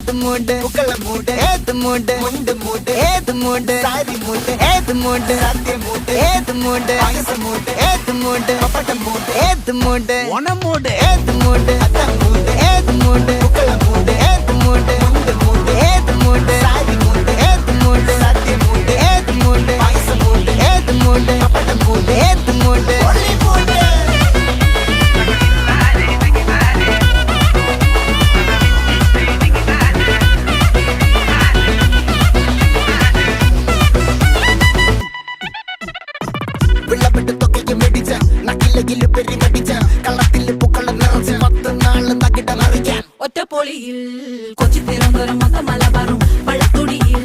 ஏத்து மூடு புக்கல மூடு ஏத்து மூடு முண்டு மூடு ஏத்து மூடு சாரி மூடு ஏத்து மூடு சத்திய மூடு ஏத்து மூடு பாயச மூடு ஏத்து மூடு பப்பட்ட மூடு ஏத்து மூடு ஒன மூடு ஏத்து மூடு அத்த மூடு ஏத்து மூடு புக்கல மூடு ஏத்து மூடு முண்டு மூடு ஏத்து மூடு சாரி மூடு ஏத்து மூடு சத்திய மூடு ஏத்து மூடு பாயச மூடு ஏத்து மூடு பப்பட்ட மூடு ஏத்து மூடு ஒளி மூடு വെള്ളപ്പെട്ട് തൊക്കയ്ക്ക് മെടിച്ച നക്കിലകില് പെരി കടിച്ച കള്ളത്തില് പൂക്കള നിറച്ച് 10 നാള് തകിട മറിക്കാൻ ഒറ്റപ്പൊളിയിൽ കൊച്ചി തിരുവനന്തപുരം മൊത്തം മലബാറും വള്ളത്തുടിയിൽ